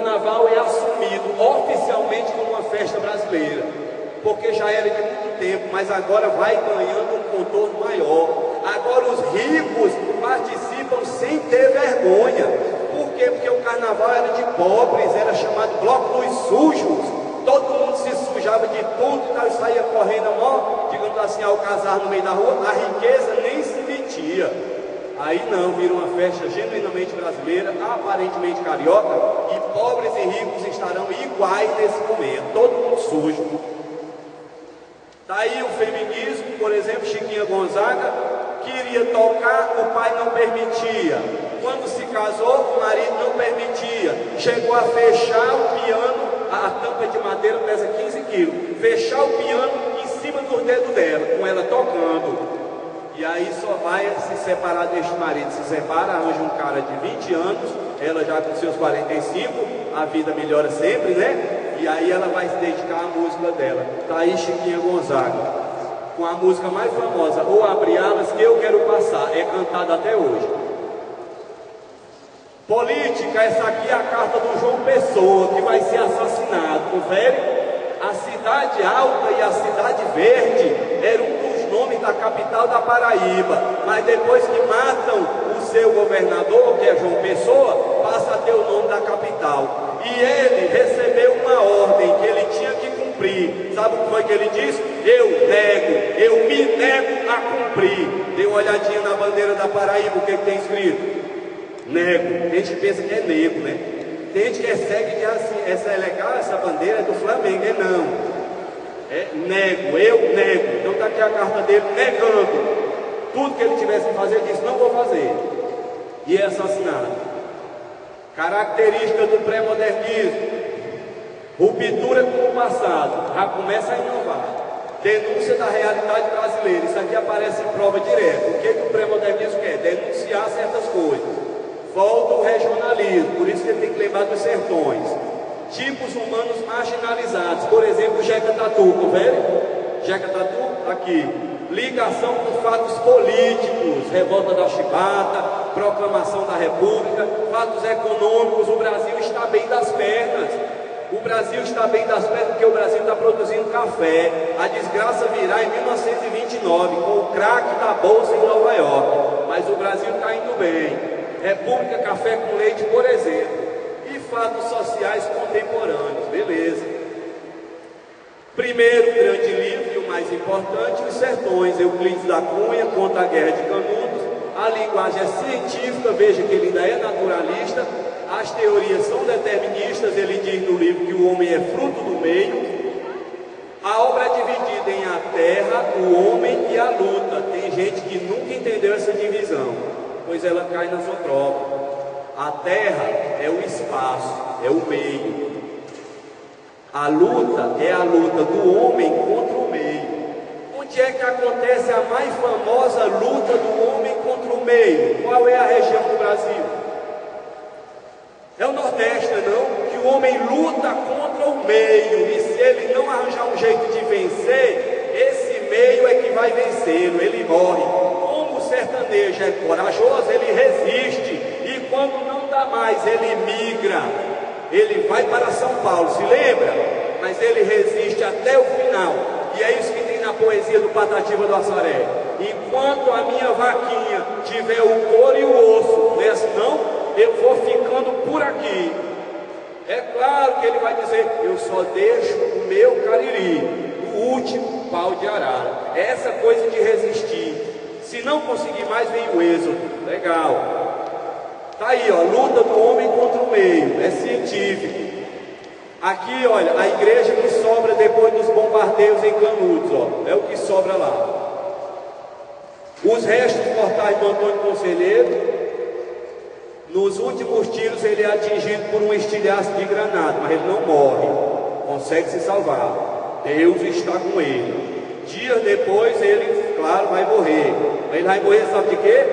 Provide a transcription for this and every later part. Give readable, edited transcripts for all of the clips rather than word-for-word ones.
carnaval é assumido oficialmente como uma festa brasileira, porque já era de muito tempo, mas agora vai ganhando um contorno maior. Agora os ricos participam sem ter vergonha. Por quê? Porque o carnaval era de pobres, era chamado bloco dos sujos. Todo mundo se sujava de tudo e tal, saía correndo, digamos assim, ao casar no meio da rua, a riqueza nem se metia. Aí não, vira uma festa genuinamente brasileira, aparentemente carioca, e pobres e ricos estarão iguais nesse momento, todo mundo sujo. Daí o feminismo, por exemplo, Chiquinha Gonzaga queria tocar, o pai não permitia. Quando se casou, o marido não permitia. Chegou a fechar o piano, a tampa de madeira pesa 15 quilos, fechar o piano em cima dos dedos dela, com ela tocando. E aí só vai se separar deste marido. Se separa, arranja um cara de 20 anos, ela já com seus 45, a vida melhora sempre, né? E aí ela vai se dedicar à música dela. Tá aí Chiquinha Gonzaga, com a música mais famosa, Ou Abre Alas Que Eu Quero Passar, é cantada até hoje. Política, essa aqui é a carta do João Pessoa, que vai ser assassinado, confere? A Cidade Alta e a Cidade Verde eram dos nomes da capital da Paraíba, mas depois que matam o seu governador, que é João Pessoa, passa a ter o nome da capital. E ele recebeu uma ordem que ele tinha que cumprir. Sabe o que foi que ele disse? Eu me nego a cumprir. Dê uma olhadinha na bandeira da Paraíba, o que tem escrito? Nego. Tem gente que pensa que é nego, né? Tem gente que segue e diz assim, essa é legal, essa bandeira é do Flamengo. É não. É nego, eu nego. Então está aqui a carta dele negando. Tudo que ele tivesse que fazer, ele disse, não vou fazer. E é assassinado. Característica do pré-modernismo: ruptura com o passado, já começa a inovar. Denúncia da realidade brasileira, isso aqui aparece em prova direta. O que o pré-modernismo quer? Denunciar certas coisas. Volta o regionalismo, por isso que ele tem que lembrar dos sertões. Tipos humanos marginalizados, por exemplo, Jeca Tatu, velho? Jeca Tatu, aqui. Ligação com fatos políticos, revolta da Chibata, proclamação da República, fatos econômicos. O Brasil está bem das pernas. O Brasil está bem das pernas porque o Brasil está produzindo café. A desgraça virá em 1929 com o craque da Bolsa em Nova York. Mas o Brasil está indo bem. República Café com Leite, por exemplo. E fatos sociais contemporâneos, beleza. Primeiro grande livro, e o mais importante, Os Sertões, Euclides da Cunha, contra a Guerra de Canudos. A linguagem é científica, veja que ele ainda é naturalista. As teorias são deterministas, ele diz no livro que o homem é fruto do meio. A obra é dividida em a terra, o homem e a luta. Tem gente que nunca entendeu essa divisão, pois ela cai na sua prova. A terra é o espaço, é o meio. A luta é a luta do homem contra o meio. Onde é que acontece a mais famosa luta do homem contra o meio? Qual é a região do Brasil? É o Nordeste, não? Que o homem luta contra o meio, e se ele não arranjar um jeito de vencer, esse meio é que vai vencê-lo, ele morre. Como o sertanejo é corajoso, ele resiste, e quando não dá mais, ele migra. Ele vai para São Paulo, se lembra? Mas ele resiste até o final. E é isso que tem na poesia do Patativa do Assaré. Enquanto a minha vaquinha tiver o couro e o osso, né? Senão eu vou ficando por aqui. É claro que ele vai dizer, eu só deixo o meu cariri, o último pau de arara. É essa coisa de resistir. Se não conseguir mais, vem o êxodo. Legal. Tá aí, ó, luta do homem contra o meio, é científico. Aqui, olha, a igreja que sobra depois dos bombardeios em Canudos, ó, é o que sobra lá. Os restos mortais do Antônio Conselheiro, nos últimos tiros ele é atingido por um estilhaço de granada, mas ele não morre, consegue se salvar. Deus está com ele. Dias depois ele, claro, vai morrer. Ele vai morrer, sabe de quê?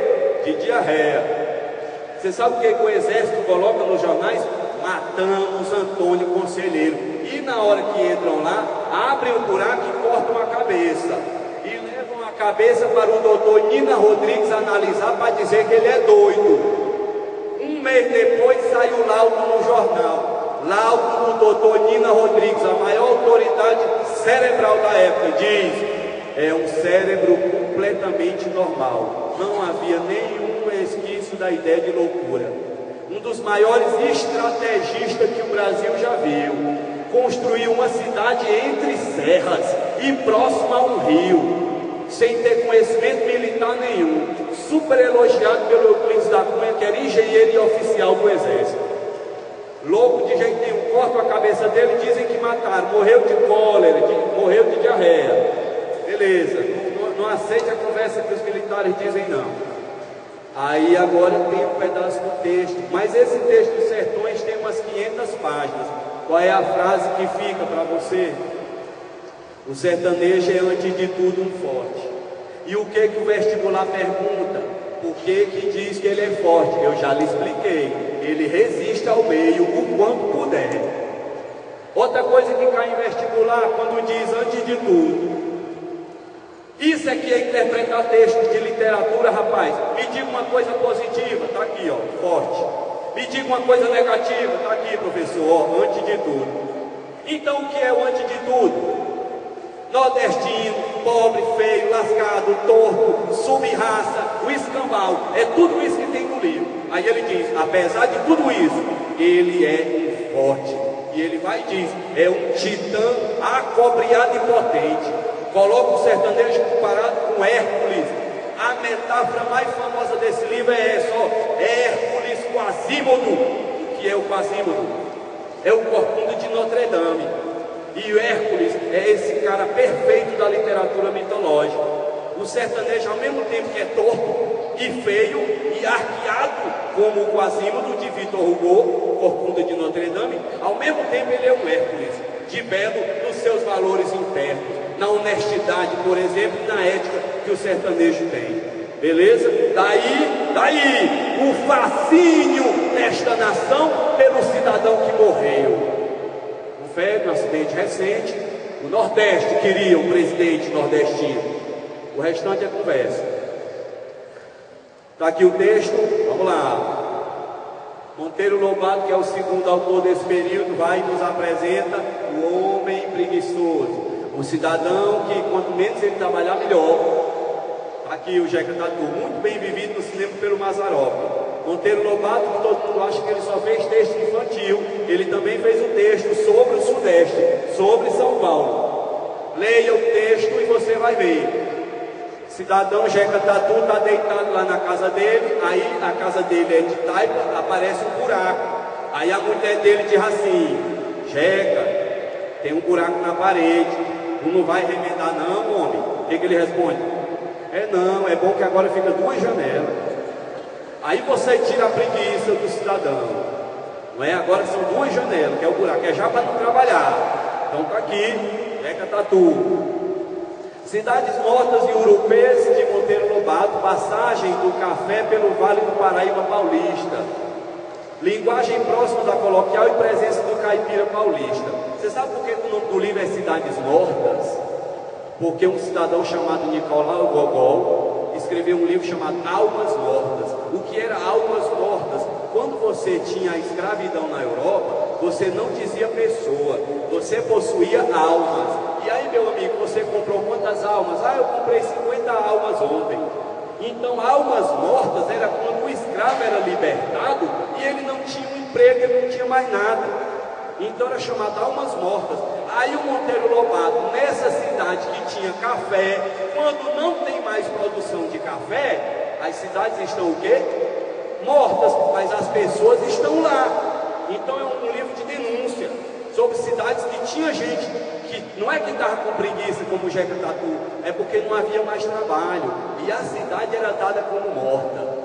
De diarreia. Você sabe o que o exército coloca nos jornais? Matamos Antônio Conselheiro. E na hora que entram lá, abrem o buraco e cortam a cabeça. E levam a cabeça para o doutor Nina Rodrigues analisar para dizer que ele é doido. Um mês depois saiu o laudo no jornal. doutor Nina Rodrigues, a maior autoridade cerebral da época, diz: é um cérebro completamente normal. Não havia nenhum resquício da ideia de loucura. Um dos maiores estrategistas que o Brasil já viu. Construiu uma cidade entre serras e próxima a um rio, sem ter conhecimento militar nenhum. Super elogiado pelo Euclides da Cunha, que era engenheiro e oficial do exército. Louco de jeito nenhum. Cortam a cabeça dele e dizem que mataram. Morreu de cólera, morreu de diarreia. Beleza, não aceite a conversa que os militares dizem não. Aí agora tem um pedaço do texto, mas esse texto dos Sertões tem umas 500 páginas. Qual é a frase que fica para você? O sertanejo é antes de tudo um forte. E o que o vestibular pergunta? Por que diz que ele é forte? Eu já lhe expliquei. Ele resiste ao meio o quanto puder. Outra coisa que cai em vestibular, quando diz antes de tudo. Isso aqui é interpretar texto de literatura, rapaz. Me diga uma coisa positiva, está aqui, ó, forte. Me diga uma coisa negativa, está aqui, professor, ó, antes de tudo. Então o que é o antes de tudo? Nordestino, pobre, feio, lascado, torto, sub-raça, o escambau. É tudo isso que tem no livro. Aí ele diz, apesar de tudo isso, ele é um forte. E ele vai e diz, é um titã acobriado e potente. Coloca o sertanejo comparado com Hércules. A metáfora mais famosa desse livro é essa, ó, Hércules Quasímodo. O que é o Quasímodo? É o corcunda de Notre Dame. E o Hércules é esse cara perfeito da literatura mitológica. O sertanejo, ao mesmo tempo que é torto e feio e arqueado, como o Quasímodo de Victor Hugo, corcunda de Notre Dame, ao mesmo tempo ele é um Hércules, de belo nos seus valores internos, na honestidade, por exemplo, e na ética que o sertanejo tem. Beleza? Daí o fascínio desta nação pelo cidadão que morreu. Um acidente recente, o Nordeste queria um presidente nordestino. O restante é conversa. Está aqui o texto, vamos lá. Monteiro Lobato, que é o segundo autor desse período, vai e nos apresenta o homem preguiçoso. Um cidadão que quanto menos ele trabalhar, melhor. Aqui o Jeca Tatu, muito bem vivido no cinema pelo Mazzaropi. Monteiro Lobato, que todo mundo acha que ele só fez texto infantil, ele também fez um texto sobre o Sudeste, sobre São Paulo. Leia o texto e você vai ver. Cidadão Jeca Tatu está deitado lá na casa dele, aí a casa dele é de taipa, aparece um buraco. Aí a mulher dele diz assim, Jeca, tem um buraco na parede, tu não vai remendar não, homem? O que ele responde? Não, é bom que agora fica duas janelas. Aí você tira a preguiça do cidadão, não é? Agora são duas janelas, que é o buraco, é já para não trabalhar. Então está aqui, Jeca Tatu. Cidades Mortas e Urupês de Monteiro Lobato, passagem do café pelo Vale do Paraíba Paulista. Linguagem próxima da coloquial e presença do caipira paulista. Você sabe por que o nome do livro é Cidades Mortas? Porque um cidadão chamado Nicolau Gogol escreveu um livro chamado Almas Mortas. O que era almas mortas? Quando você tinha a escravidão na Europa, você não dizia pessoa, você possuía almas. E aí, meu amigo, você comprou quantas almas? Eu comprei 50 almas ontem. Então, almas mortas era quando o escravo era libertado e ele não tinha um emprego, ele não tinha mais nada. Então era chamado almas mortas. Aí o Monteiro Lobato, nessa cidade que tinha café, quando não tem mais produção de café, as cidades estão o quê? Mortas, mas as pessoas estão lá. Então é um livro de denúncia sobre cidades que tinha gente que não é que estava com preguiça como o Jeca Tatu, é porque não havia mais trabalho e a cidade era dada como morta.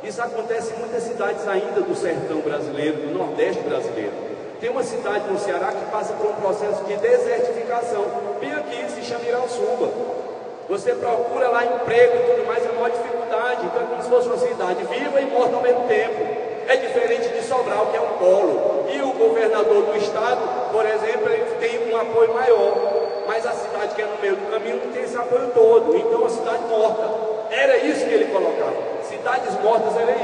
Isso acontece em muitas cidades ainda do sertão brasileiro, do Nordeste brasileiro. Tem uma cidade no Ceará que passa por um processo de desertificação, bem aqui, se chama Irauçuba. Você procura lá emprego e tudo mais, é uma dificuldade. Então é como se fosse uma cidade viva e morta ao mesmo tempo. É diferente de Sobral, que é um polo. E o governador do estado, por exemplo, ele tem um apoio maior. Mas a cidade que é no meio do caminho não tem esse apoio todo. Então é uma cidade morta. Era isso que ele colocava. Cidades mortas era